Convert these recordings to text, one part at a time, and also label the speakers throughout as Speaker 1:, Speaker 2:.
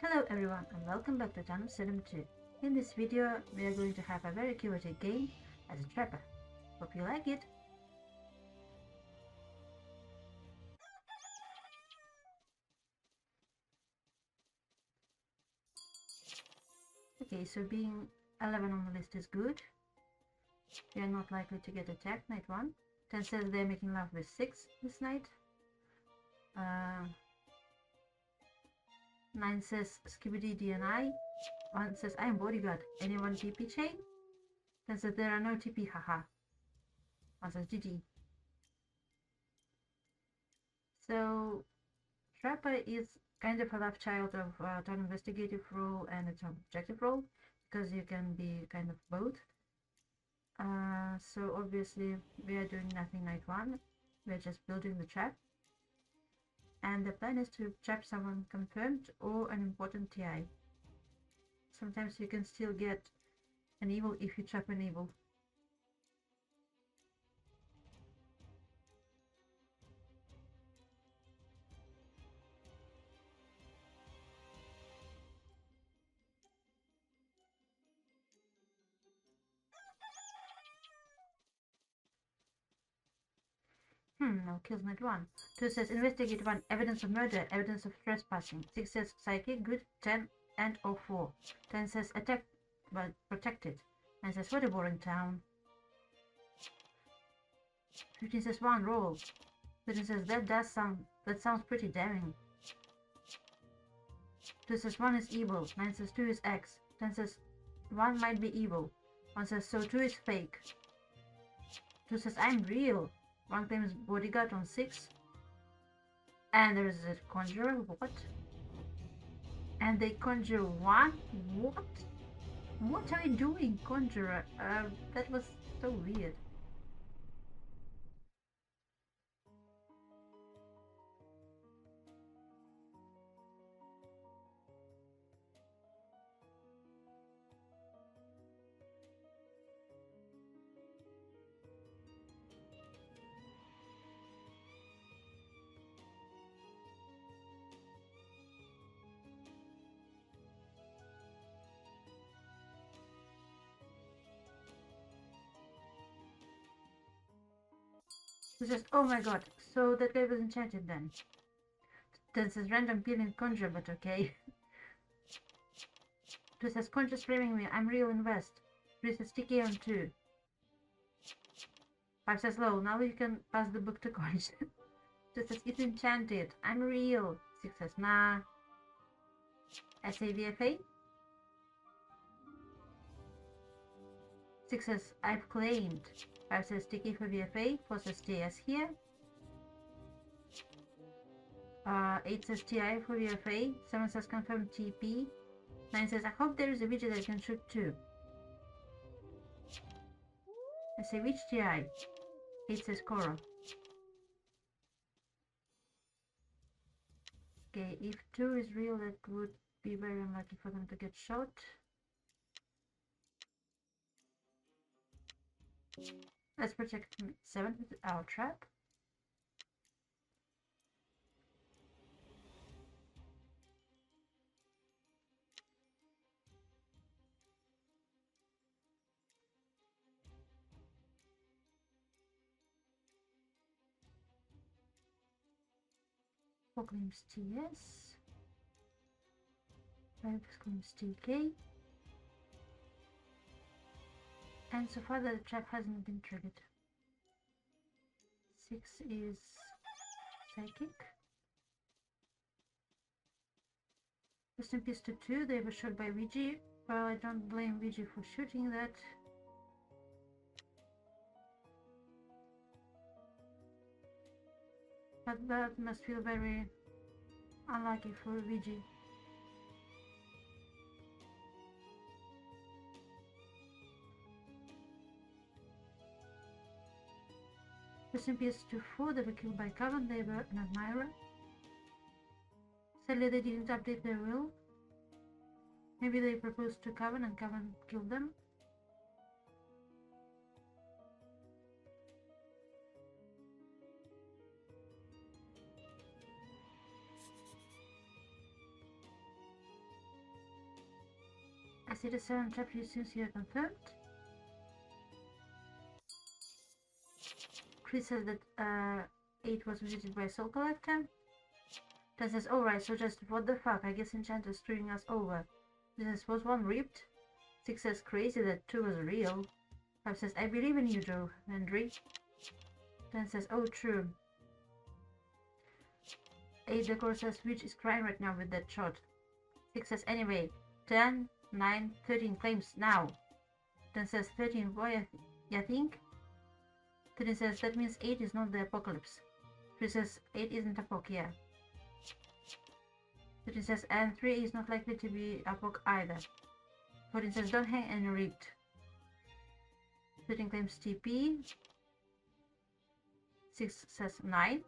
Speaker 1: Hello everyone and welcome back to Salem 2. In this video we are going to have a very chaotic game as a trapper. Hope you like it. Okay, so being 11 on the list is good. We are not likely to get attacked, night 1. 10 says they're making love with 6 this night. 9 says Skibidi DNI. 1 says I'm bodyguard. Anyone TP chain? 10 says there are no TP, haha. 1 says GG. So Trapper is kind of a love child of an investigative role and its objective role, because you can be kind of both. So obviously we are doing nothing night 1, we're just building the trap. And the plan is to trap someone confirmed or an important TI. Sometimes you can still get an evil if you trap an evil. No kills night 1. 2 says investigate 1, evidence of murder, evidence of trespassing. 6 says psychic, good, 10 and or 4. 10 says attack but protected. 9 says what a boring town. 15 says 1 roll. 13 says that sounds pretty damning. 2 says 1 is evil. 9 says 2 is X. 10 says 1 might be evil. 1 says so 2 is fake. 2 says I'm real. 1 claims bodyguard on 6. And there is a conjurer. What? And they conjure 1? What? What are we doing, conjurer? That was so weird. He says, oh my god, so that guy was enchanted then. Then says random peeling conjure, but okay. 2 says conjure framing me, I'm real invest. 3 says sticky on 2. 5 says low, now you can pass the book to conjure. 2 says it's enchanted, I'm real. 6 says nah. SAVFA. 6 says I've claimed. 5 says sticky for VFA. 4 says TS here. 8 says TI for VFA. 7 says confirm TP. 9 says I hope there is a widget that can shoot too. I say which TI? 8 says Coro. Okay, if 2 is real, that would be very unlucky for them to get shot. Let's protect 7 with our trap. Four claims TS. 5 claims TK. And so far the trap hasn't been triggered. 6 is psychic. Rest in peace to 2, they were shot by Ouija. Well, I don't blame Ouija for shooting that. But that must feel very unlucky for Ouija. Rest in peace to 4, they were killed by Coven, they were an admirer. Sadly they didn't update their will. Maybe they proposed to Coven and Coven killed them. I see the 7 chapter seems here confirmed. Chris says that 8 was visited by a soul collector. 10 says, alright, so just what the fuck, I guess Enchanter's screwing us over. 2 says, was 1 ripped? 6 says, crazy that 2 was real. 5 says, I believe in you, Joe, Henry. 10 says, oh, true. 8 decor says, which is crying right now with that shot. 6 says, anyway. 10, 9, 13 claims now. 10 says, 13, boy, I think. 13 says, that means 8 is not the apocalypse. 3 says, 8 isn't apoc, yeah. 13 says, and 3 is not likely to be apoc either. 14 says, don't hang and ripped. 13 claims TP. 6 says 9.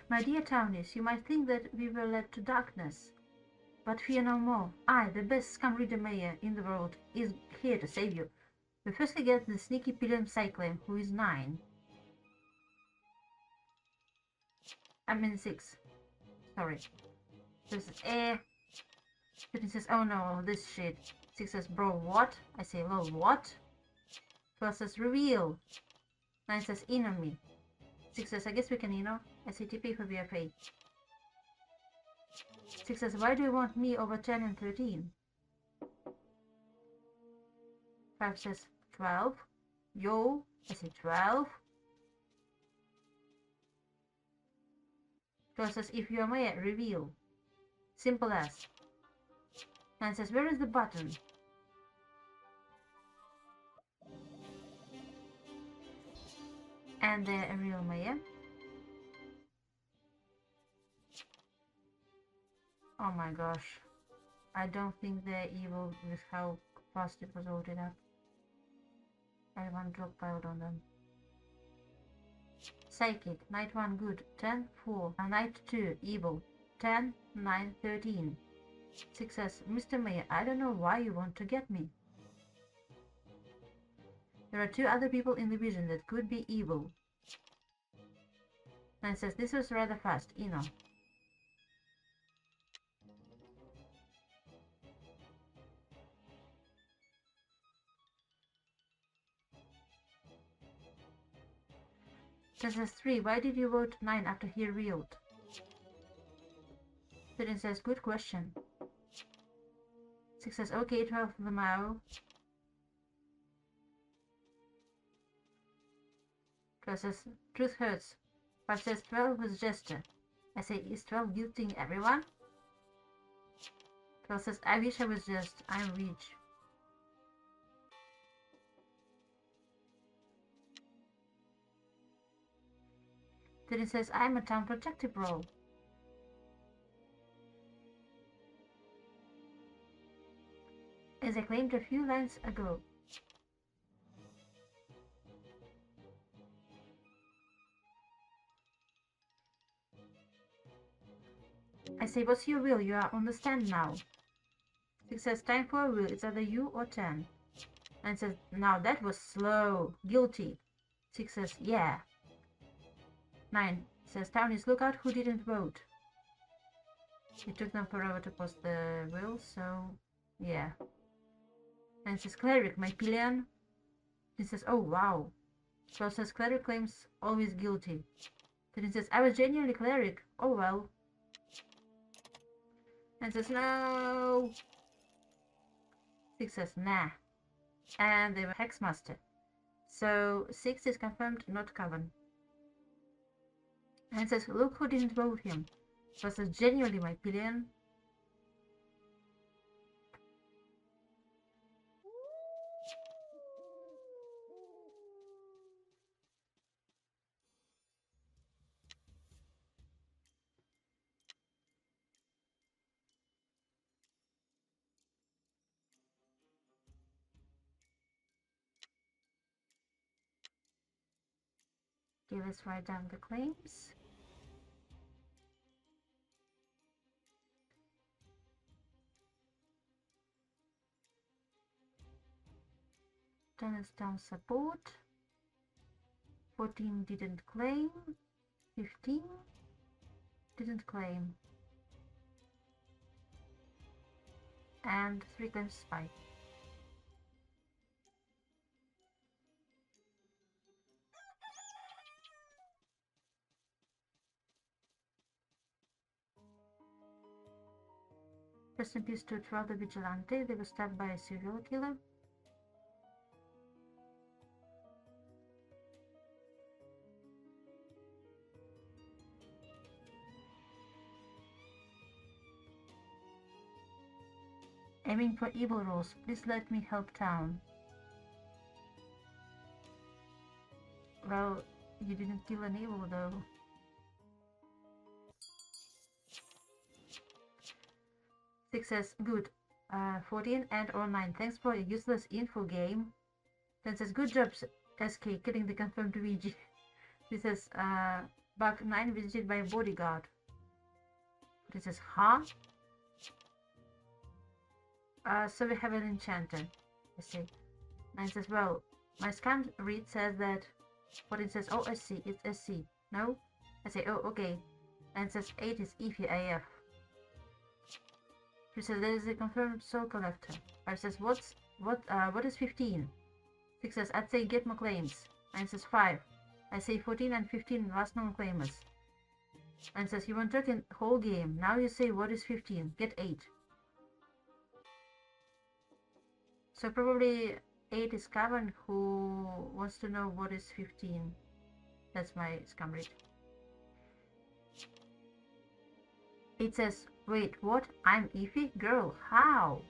Speaker 1: My dear Townies, you might think that we were led to darkness. But fear no more. I, the best scum reader mayor in the world, is here to save you. We firstly get the sneaky pilgrim Cyclone, who is 9. I mean 6. Sorry. This is 13 says, oh no, this shit. 6 says, bro, what? I say, lol, what? 12 says, reveal. 9 says, in on me. 6 says, I guess we can, I say, TP for BFA. 6 says, why do you want me over 10 and 13? 5 says, 12. Yo, I say 12. 12 says, if you are mayor, reveal. Simple as. 9 says, where is the button? And the real mayor. Oh my gosh. I don't think they're evil with how fast it was voted up. Everyone drop piled on them. Psychic, Night 1 good, 10, 4. Night 2 evil, 10, 9, 13. 6 says, Mr. Mayor, I don't know why you want to get me. There are 2 other people in the vision that could be evil. 9 says, this was rather fast, Says 3, why did you vote 9 after he reeled? 13 says, good question. 6 says, okay, 12 the Mao. 12 says, truth hurts. 5 says, 12 was Jester. I say, is 12 guilting everyone? 12 says, I wish I was just, I'm rich. Then it says, I'm a town protective role. As I claimed a few lines ago. I say, what's your will? You are on the stand now. 6 says, time for a will. It's either you or 10. And says, now that was slow. Guilty. 6 says, yeah. 9 says, Townies, look out who didn't vote. It took them forever to post the will, so yeah. And says, Cleric, my pillion. It says, oh wow. 12 says, Cleric claims always guilty. Then it says, I was genuinely Cleric. Oh well. And says, no. 6 says, nah. And they were Hexmaster. So 6 is confirmed, not Coven. And it says, look who didn't vote him. So it says, genuinely my pillion. Okay, let's write down the claims. 10 is town support. 14 didn't claim. 15 didn't claim. And 3 claims spy. Rest in peace to 12 the vigilante. They were stabbed by a serial killer. Aiming for evil rolls. Please let me help town. Well, you didn't kill an evil though. Success, good. 14 and or 9. Thanks for a useless info game. Then says, good job, SK, killing the confirmed VG. This says, bug 9 visited by a bodyguard. This says, huh? So we have an enchanter. I see. 9 says, well, my scan read says that. 14 says, oh, SC, it's SC. No? I say, oh, okay. 9 says, 8 is Ify AF. She says, there is a confirmed soul collector. 5 says, what is 15? 6 says, I'd say get more claims. 9 says, 5. I say 14 and 15 last known claimers. 9 says, you weren't talking whole game. Now you say, what is 15? Get 8. So probably 8 is Cavan who wants to know what is 15. That's my scam read. 8 says, wait, what? I'm Ify? Girl, how?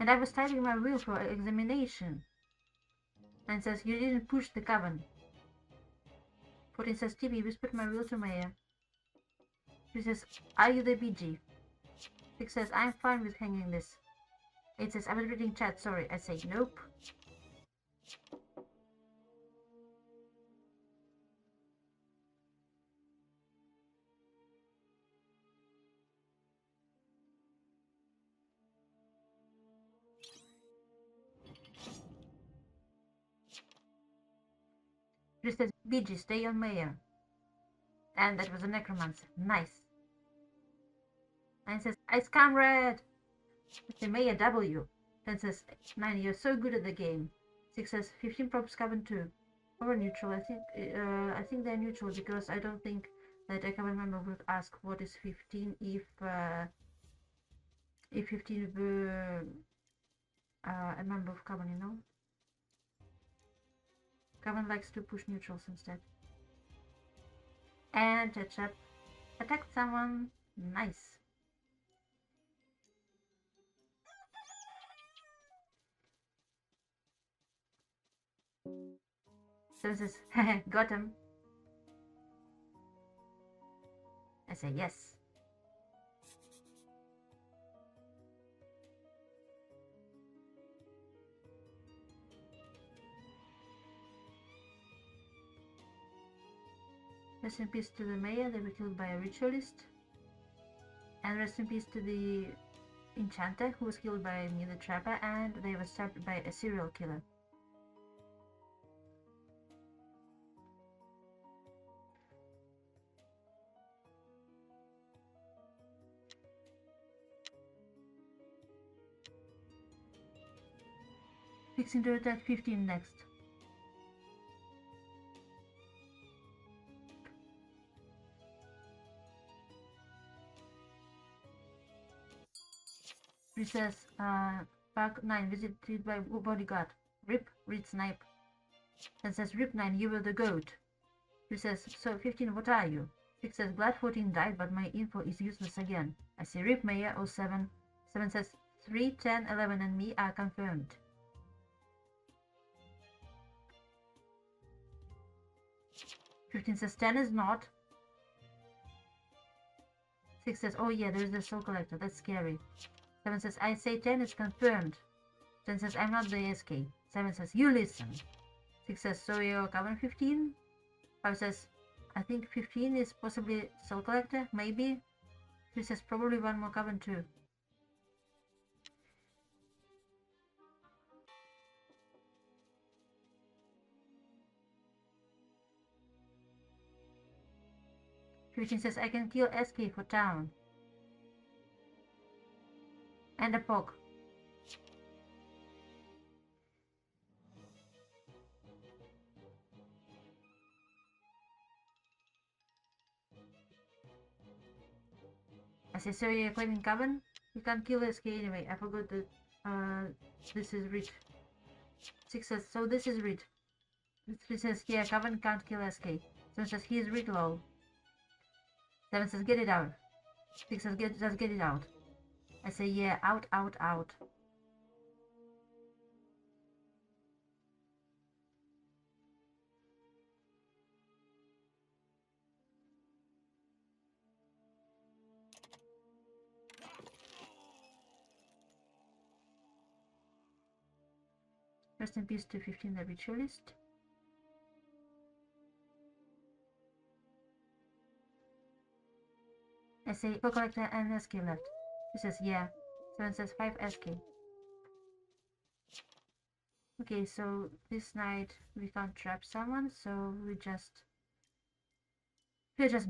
Speaker 1: And I was typing my will for examination. 9 says, you didn't push the Cavan. 14 says, TV whispered my will to Maya. 3 says, are you the BG? 6 says, I'm fine with hanging this. 8 says, I was reading chat, sorry. I say, nope. Chris says, BG, stay on Maya. And that was a necromancer. Nice. 9 says, Ice Comrade! It's a Maya W. 10 says, 9, you're so good at the game. 6 says, 15 props Cavan 2. Or neutral. I think they're neutral because I don't think that a Cavan member would ask what is 15 if 15 were a member of Cavan, you know? Cavan likes to push neutrals instead. And Tetchup attacked someone. Nice. So says, got him. I say yes. Rest in peace to the Maya, they were killed by a ritualist. And rest in peace to the enchanter who was killed by me, the trapper, and they were stabbed by a serial killer. Fixing to attack 15 next. Says, Park 9 visited by bodyguard. Rip, read snipe. Then says, Rip 9, you were the goat. He says, so 15, what are you? 6 says, glad 14 died, but my info is useless again. I say, Rip Maya 07. 7 says, 3, 10, 11 and me are confirmed. "15 says 10 is not. 6 says, oh yeah, there's the soul collector, that's scary. 7 says, I say 10 is confirmed. 10 says, I'm not the SK. 7 says, you listen. 6 says, so you're covering 15? 5 says, I think 15 is possibly Soul Collector, maybe. This is probably one more cavern too. Fifteen says I can kill SK for town. And a pog. I say, so you're claiming cavern? You can't kill SK anyway. I forgot that this is read. 6 says, so this is read. 3 says, yeah, cavern can't kill SK. 7 says, he is read lol. 7 says, get it out. 6 says, just get it out. I say, yeah, out, out, out. Rest in peace to 15, the ritualist. I say, Soul Collector and SK left. He says, yeah. 7 says 5 SK. Okay, so this night we can't trap someone, so we're just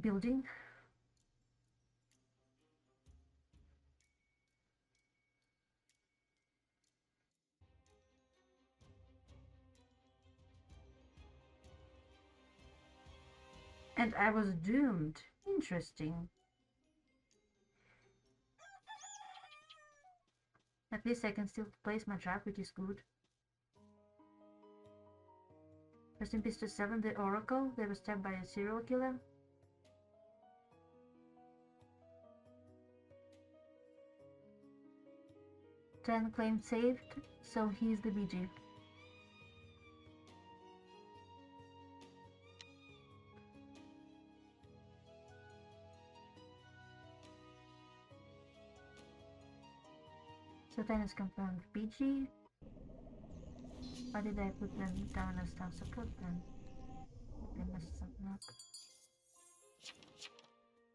Speaker 1: building. And I was doomed. Interesting. At least I can still place my trap, which is good. Rest in peace to 7, the Oracle. They were stabbed by a serial killer. Ten claimed saved, so he's the BG. So 10 is confirmed BG. Why did I put them down as staff support then? They messed something up.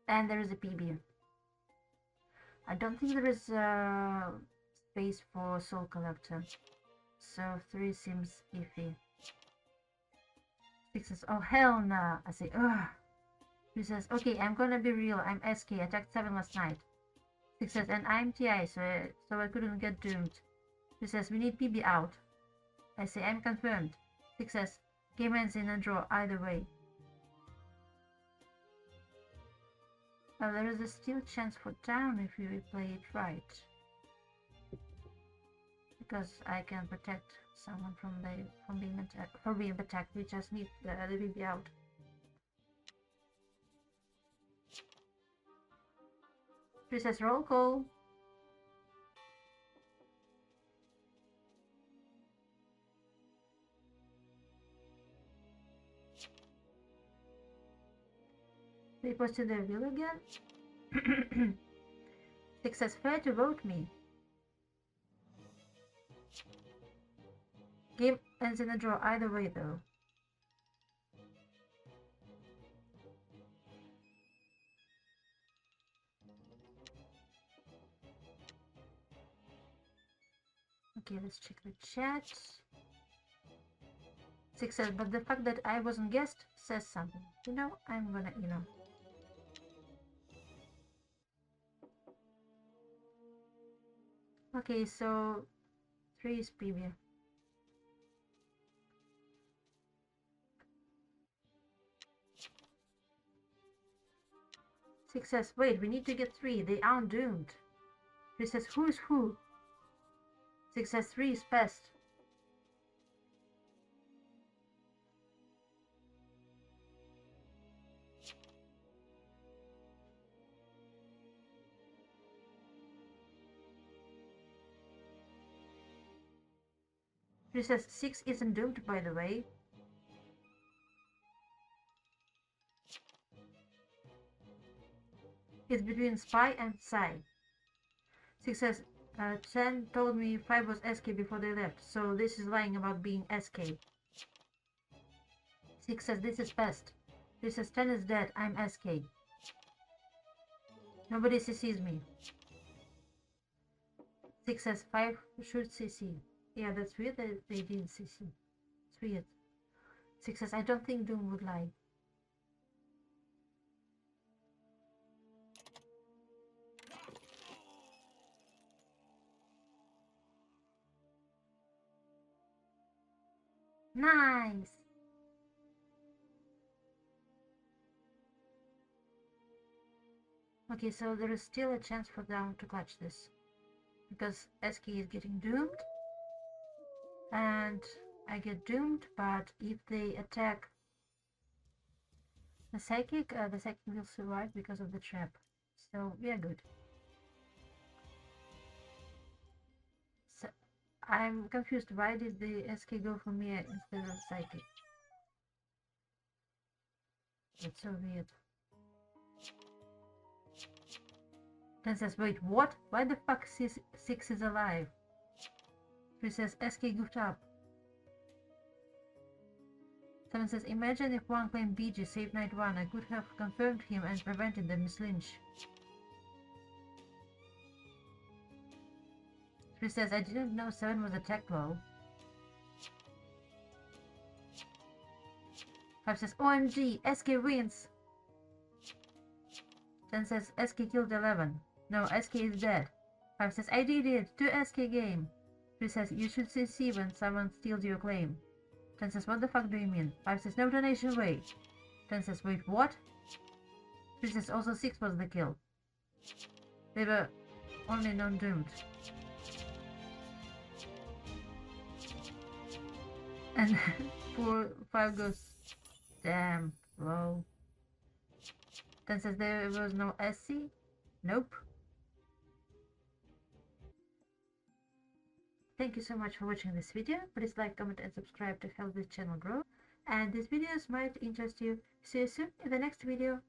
Speaker 1: And there is a PB. I don't think there is space for Soul Collector. So 3 seems iffy. 6 says, oh hell nah. I say, ugh. 3 says, okay, I'm gonna be real. I'm SK. Attacked 7 last night. 6 says, and I'm TI, so I couldn't get doomed. 3 says, we need PB out. I say, I'm confirmed. 6 says, game ends in a draw either way. Well, there is a still chance for town if you play it right. Because I can protect someone from being attacked. We just need the PB out. She says roll call. They posted their will again. 6 says fair to vote me. Game ends in a draw either way though. Okay, let's check the chat. 6 says, but the fact that I wasn't guessed says something. You know, I'm gonna, Okay, so 3 is preview. Six says, wait, we need to get 3. They aren't doomed. 3 says, who's who? 6 says, 3 is best. She says 6 isn't doomed, by the way. It's between Spy and Psy. 6 says, 10 told me 5 was SK before they left, so this is lying about being SK. 6 says this is best. This says 10 is dead. I'm SK. Nobody CCs me. 6 says 5 should CC. Yeah, that's weird that they didn't CC. It's weird. 6 says I don't think Doom would lie. Nice! Okay, so there is still a chance for them to clutch this. Because SK is getting doomed. And I get doomed, but if they attack the psychic will survive because of the trap. So we are good. So I'm confused. Why did the SK go for me instead of psychic? That's so weird. Then says, wait, what? Why the fuck 6 is alive? 3 says, SK goofed up. 7 says, imagine if 1 claimed BG saved Knight 1. I could have confirmed him and prevented the mislynch. 3 says, I didn't know 7 was attacked well. 5 says, OMG, SK wins. 10 says, SK killed 11. No, SK is dead. 5 says, I did it. 2 SK game. 3 says, you should CC when someone steals your claim. 10 says, what the fuck do you mean? 5 says, no donation way. 10 says, wait, what? 3 says, also 6 was the kill. They were only non-doomed. And 5 goes, damn, low. 10 says, there was no SC? Nope. Thank you so much for watching this video. Please like, comment and subscribe to help this channel grow. And these videos might interest you. See you soon in the next video.